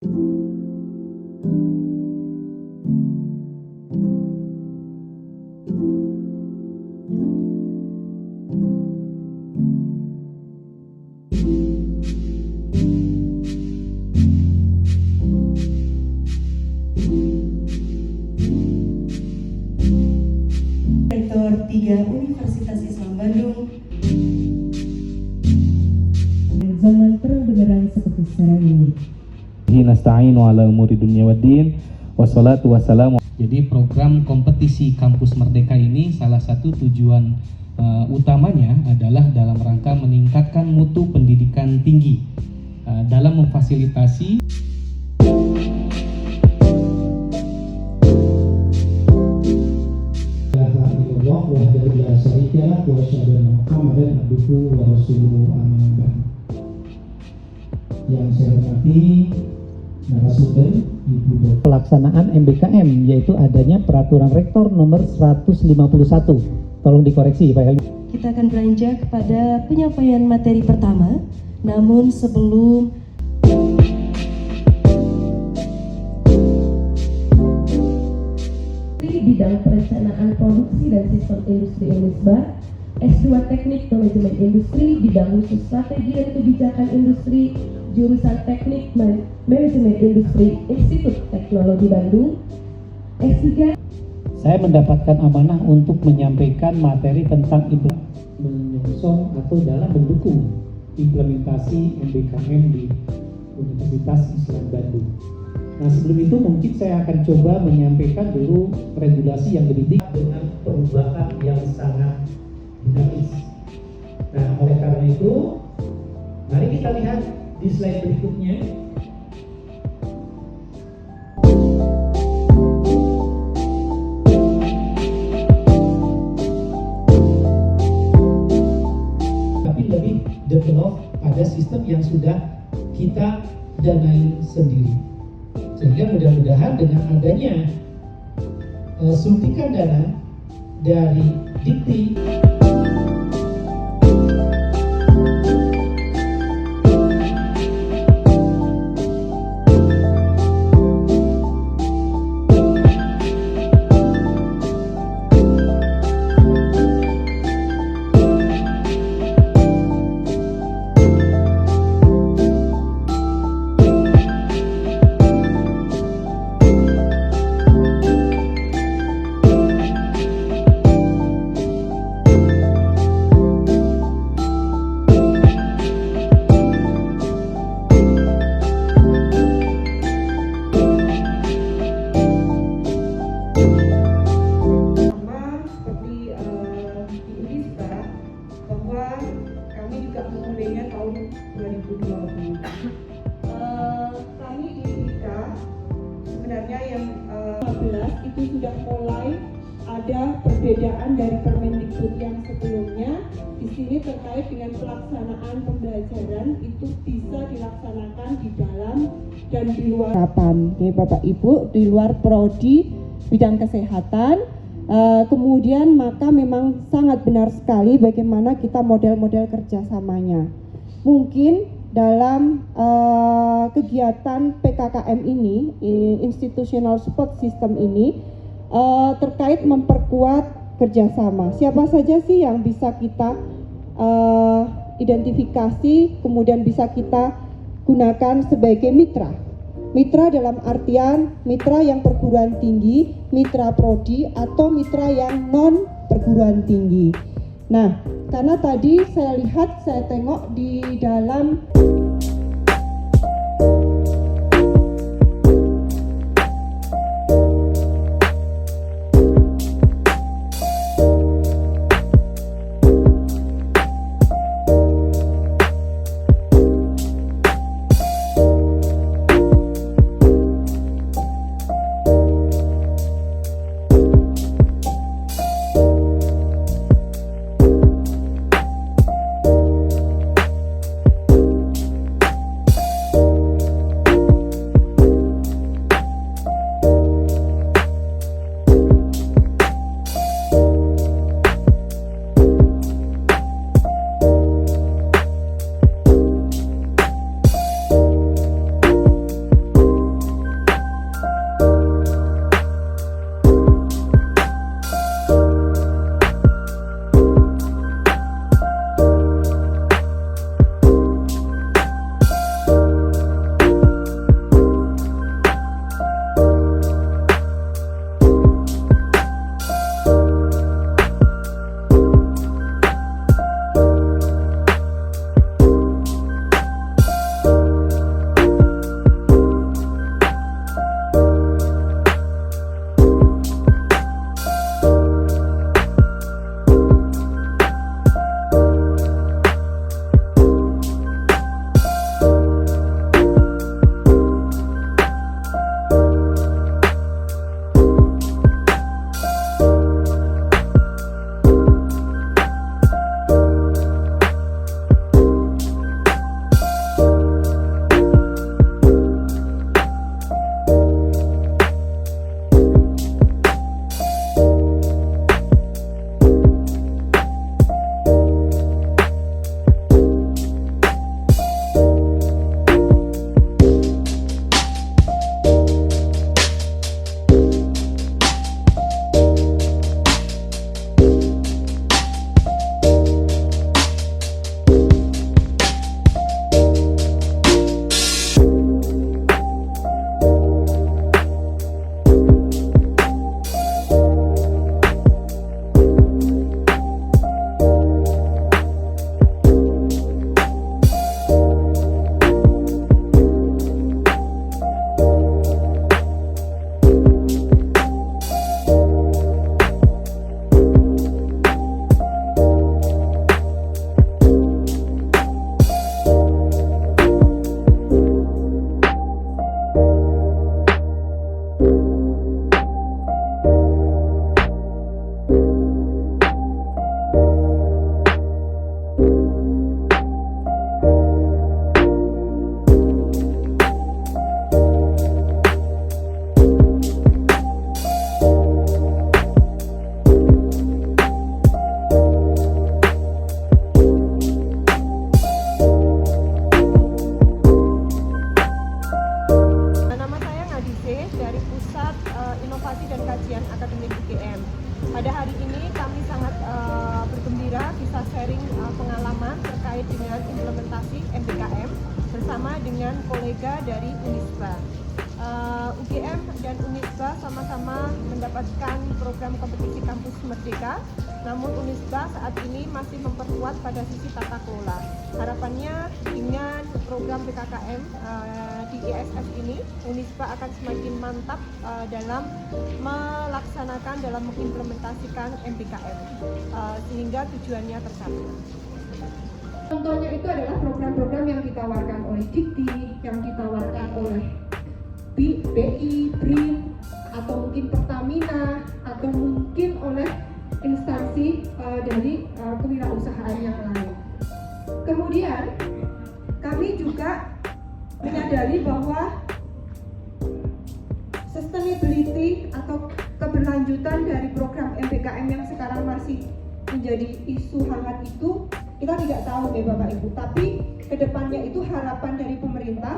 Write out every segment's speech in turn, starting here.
Rektor 3 Universitas Islam Bandung. Zaman terang benderang seperti sekarang ini. Nasta'inu ala umuri dunya waddin wassalatu wassalamu. Jadi program kompetisi Kampus Merdeka ini salah satu tujuan utamanya adalah dalam rangka meningkatkan mutu pendidikan tinggi dalam memfasilitasi yang saya hormati narasumber Ibu Dr. Pelaksanaan MBKM, yaitu adanya peraturan rektor nomor 151. Tolong dikoreksi Pak Helmi. Kita akan beranjak kepada penyampaian materi pertama. Namun sebelum bidang perencanaan produksi dan sistem industri Unisba, S2 Teknik Manajemen Industri, bidang khusus strategi dan kebijakan industri, jurusan Teknik Manajemen Industri, Institut Teknologi Bandung, S3. Saya mendapatkan amanah untuk menyampaikan materi tentang menyongsong atau dalam mendukung implementasi MBKM di Universitas Islam Bandung. Nah, sebelum itu mungkin saya akan coba menyampaikan dulu regulasi yang lebih tinggi dengan perubahan yang sangat dinamis. Nah, oleh karena itu, mari kita lihat di slide berikutnya. Tapi lebih develop pada sistem yang sudah kita danai sendiri. Sehingga mudah-mudahan dengan adanya suntikan dana dari Dikti kami di IPIKA sebenarnya yang 15 itu sudah mulai ada perbedaan dari Permendikbud yang sebelumnya. Di sini terkait dengan pelaksanaan pembelajaran itu bisa dilaksanakan di dalam dan di luar harapan. Oke, Bapak Ibu, di luar prodi bidang kesehatan. Kemudian maka memang sangat benar sekali bagaimana kita model-model kerjasamanya. Mungkin dalam kegiatan PKKM ini, Institutional Support System ini, terkait memperkuat kerjasama. Siapa saja sih yang bisa kita identifikasi, kemudian bisa kita gunakan sebagai mitra. Mitra dalam artian mitra yang perguruan tinggi, mitra prodi, atau mitra yang non perguruan tinggi. Nah, karena tadi saya tengok di dalam Inovasi dan Kajian Akademik UGM. Pada hari ini kami sangat bergembira bisa sharing pengalaman terkait dengan implementasi MBKM bersama dengan kolega dari Unisba. UGM dan Unisba sama-sama mendapatkan program kompetisi kampus merdeka, namun Unisba saat ini masih memperkuat pada sisi tata kelola. Harapannya dengan program BKKM di ISF ini, Unisba akan semakin mantap dalam melaksanakan, dalam mengimplementasikan MBKM sehingga tujuannya tercapai. Contohnya itu adalah program-program yang ditawarkan oleh Dikti, yang ditawarkan oleh BI, BRIN, atau mungkin Pertamina, atau mungkin oleh instansi dari kewirausahaan yang lain. Kemudian kami juga menyadari bahwa sustainability atau keberlanjutan dari program MBKM yang sekarang masih menjadi isu hangat itu kita tidak tahu ya Bapak Ibu, tapi kedepannya itu harapan dari pemerintah.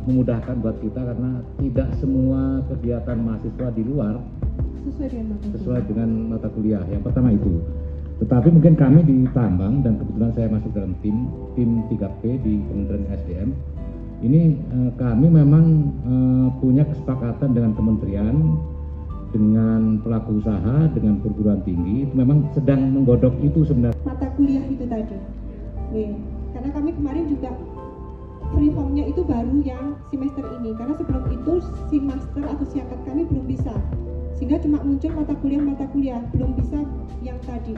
memudahkan buat kita karena tidak semua kegiatan mahasiswa di luar sesuai dengan mata kuliah. Yang pertama itu. Tetapi mungkin kami di Tambang, dan kebetulan saya masuk dalam tim 3P di Kementerian SDM. Ini kami memang punya kesepakatan dengan kementerian, dengan pelaku usaha, dengan perguruan tinggi, itu memang sedang menggodok itu sebenarnya. Mata kuliah itu tadi. Karena kami kemarin juga free form-nya itu baru yang semester ini, karena sebelum itu si master atau siakat kami belum bisa, sehingga cuma muncul mata kuliah, belum bisa yang tadi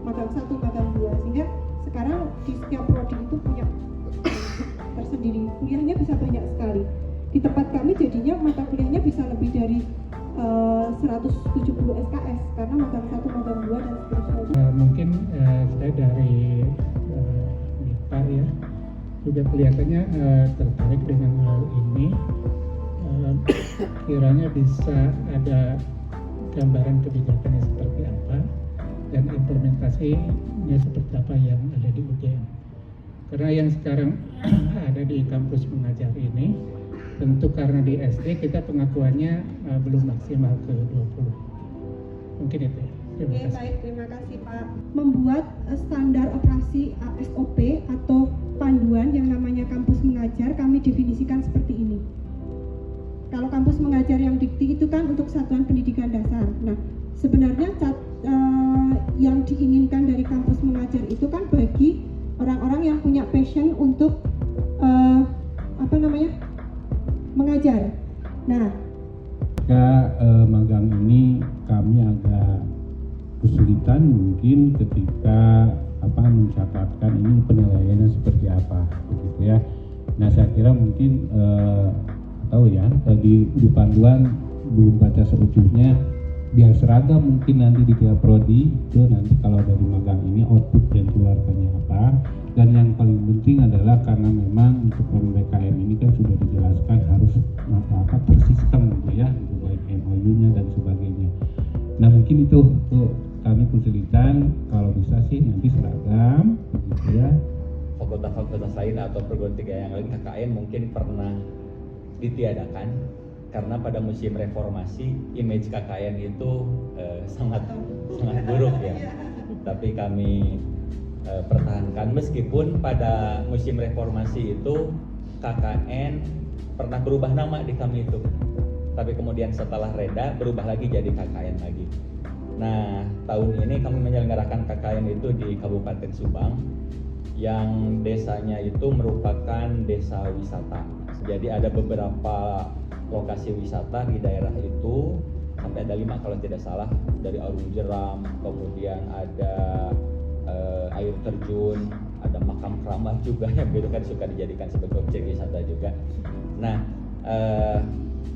magang 1, magang 2, sehingga sekarang di setiap prodi itu punya tersendiri, kuliahnya bisa banyak sekali. Di tempat kami jadinya mata kuliahnya bisa lebih dari 170 SKS karena magang 1, magang 2 dan seterusnya. Mungkin saya dari MIPA ya juga kelihatannya tertarik dengan hal ini. Kiranya bisa ada gambaran kebijakannya seperti apa dan implementasinya seperti apa yang ada di UGM. Karena yang sekarang ada di kampus mengajar ini, tentu karena di SD kita pengakuannya belum maksimal ke 20. Mungkin itu ya. Oke, baik, terima kasih Pak. Membuat standar operasi SOP atau panduan yang namanya kampus mengajar, kami definisikan seperti ini. Kalau kampus mengajar yang dikti itu kan untuk satuan pendidikan dasar. Nah, sebenarnya yang kesulitan mungkin ketika mencatatkan ini penilaiannya seperti apa, begitu ya. Nah saya kira mungkin di panduan belum baca seutuhnya, biar seragam mungkin nanti di tiap prodi itu nanti kalau dari magang ini output yang keluarkannya apa. Dan yang paling penting adalah karena memang untuk MBKM ini kan sudah dijelaskan harus tersistem gitu ya, baik MOU-nya dan sebagainya. Nah mungkin itu kami kesulitan, kalau bisa sih nanti seragam gitu ya. Fakultas lain atau perguruan tinggi yang lain KKN mungkin pernah ditiadakan karena pada musim reformasi image KKN itu sangat buruk ya. Tapi kami pertahankan meskipun pada musim reformasi itu KKN pernah berubah nama di kami itu. Tapi kemudian setelah reda berubah lagi jadi KKN lagi. Nah, tahun ini kami menyelenggarakan KKN itu di Kabupaten Subang yang desanya itu merupakan desa wisata. Jadi ada beberapa lokasi wisata di daerah itu, sampai ada 5 kalau tidak salah, dari Arung Jeram, kemudian ada air terjun, ada makam keramat juga yang itu kan suka dijadikan sebagai objek wisata juga. Nah,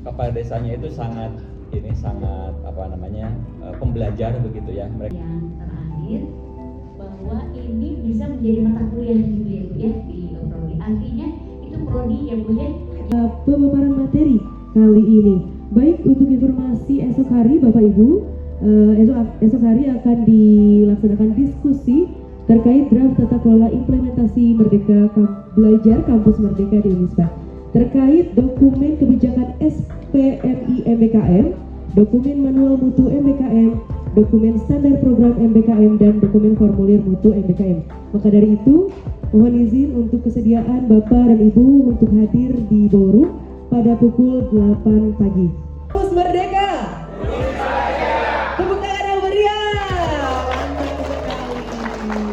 kepala desanya itu sangat pembelajar begitu ya. Yang terakhir bahwa ini bisa menjadi mata kuliah gitu ya Bu ya di prodi. Artinya itu prodi ya Bu ya. Pemaparan materi kali ini. Baik, untuk informasi esok hari Bapak Ibu, esok hari akan dilaksanakan diskusi terkait draft tata kelola implementasi Merdeka Belajar Kampus Merdeka di Unisba, terkait dokumen kebijakan SPMI MBKM, dokumen manual mutu MBKM, dokumen standar program MBKM, dan dokumen formulir mutu MBKM. Maka dari itu, mohon izin untuk kesediaan Bapak dan Ibu untuk hadir di ballroom pada pukul 8 pagi. Kampus Merdeka!